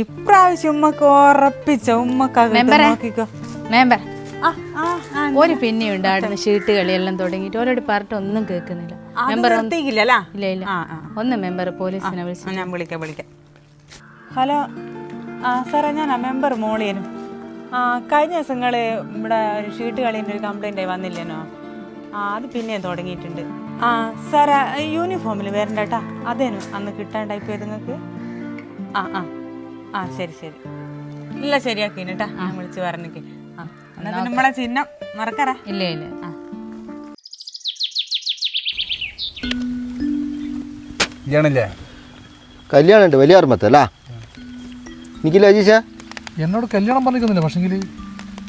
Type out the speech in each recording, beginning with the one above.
ഇപ്രാവശ്യം ഉമ്മക്ക് ഉറപ്പിച്ച ഉമ്മക്കോ മെമ്പർ ഒരു പിന്നെയുണ്ട് ആടുന്ന ഷീട്ട് കളിയെല്ലാം തുടങ്ങിയിട്ട് ഓരോട് പറഞ്ഞിട്ട് ഒന്നും കേൾക്കുന്നില്ല. മെമ്പർ ഇല്ല ഇല്ല ഒന്ന് മെമ്പർ പോലീസിനെ വിളിച്ചു. ഞാൻ വിളിക്കാം. ഹലോ സാറേ, ഞാൻ മെമ്പർ മോളിയനും. കഴിഞ്ഞ ദിവസം നിങ്ങൾ ഇവിടെ ഒരു ഷീട്ട് കളീൻ്റെ ഒരു കംപ്ലൈൻ്റ് ആയി വന്നില്ലേനോ? അത് പിന്നെയും തുടങ്ങിയിട്ടുണ്ട്. സാറേ യൂണിഫോമിൽ വരണ്ട കേട്ടാ, അതേനു അന്ന് കിട്ടാണ്ടായി പോയത് നിങ്ങൾക്ക്. ശരി ഇല്ല ശരിയാക്കി കേട്ടാ, ഞാൻ വിളിച്ച് പറഞ്ഞേക്ക്. നമ്മളെ ചിഹ്നം മറക്കറ. ഇല്ല കല്യാണം ഉണ്ട് വലിയ ഓർമ്മത്തല്ല എനിക്കില്ല അജീഷ. എന്നോട് കല്യാണം പറഞ്ഞിരിക്കുന്നില്ല, പക്ഷെങ്കിൽ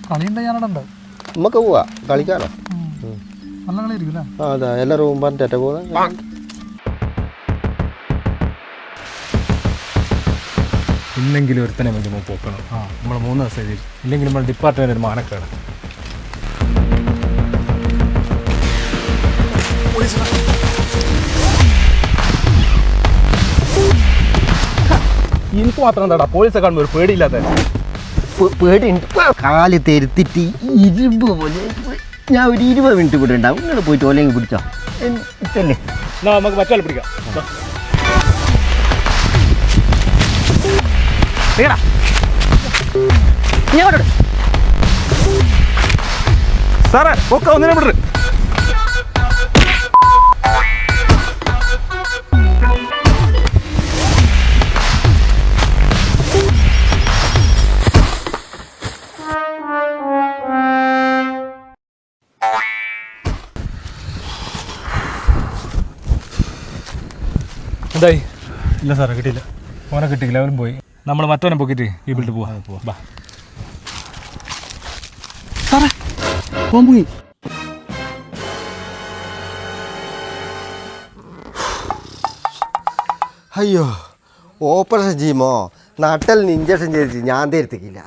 കളിയുണ്ട് ഞാനവിടെ. നമുക്ക് പോവാ കളിക്കാനോ? നല്ല കളിയായിരിക്കും. അതാ എല്ലാവരും പറഞ്ഞിട്ടേ പോകുന്നത്. ഇല്ലെങ്കിലും ഒരുത്തനെ വേണ്ടി പോക്കണം. നമ്മൾ 3 ദിവസം ഇല്ലെങ്കിൽ നമ്മൾ ഡിപ്പാർട്ട്മെന്റ് ഒരു മാനക്കേട്. എനിക്ക് മാത്രം എന്താടാ പോലീസെ കാണുമ്പോൾ ഒരു പേടിയില്ലാത്ത? പേടിയുണ്ട്. കാല് തെരുത്തിട്ട് ഇരുമ്പ് പോലെ. ഞാൻ ഒരു 20 മിനിറ്റ് കൂടെ ഉണ്ടാവും. നിങ്ങൾ പോയിട്ട് ഓലെങ്കിൽ പിടിച്ചോ. ഇതല്ലേ നമുക്ക് മറ്റേ പിടിക്കാം. സാറേ ഒക്കെ ഒന്നിനെ വിടരുത്. എന്തായി? ഇല്ല സാറേ, കിട്ടിയില്ല. ഓനെ കിട്ടിയില്ല, അവരും പോയി. നമ്മൾ മറ്റവനെ പൊക്കിട്ട് ഈ ബിൽഡ് പോവാ. സാറേ പോയി. അയ്യോ, ഓപ്പറേഷൻ ചെയ്യുമോ? നട്ടലിന് ഇഞ്ചക്ഷൻ ചെയ്തിട്ട് ഞാൻ തരുത്തിക്കില്ല.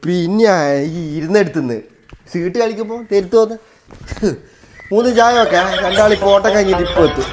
പിന്നെ ഈ ഇരുന്നെടുത്തുനിന്ന് സീട്ട് കളിക്കുമ്പോൾ തരുത്തു വന്ന് 3 ചായ വെക്കാം. 2 ആൾ ഇപ്പോൾ ഓട്ടം കഴിഞ്ഞിട്ട് ഇപ്പോൾ എത്തും.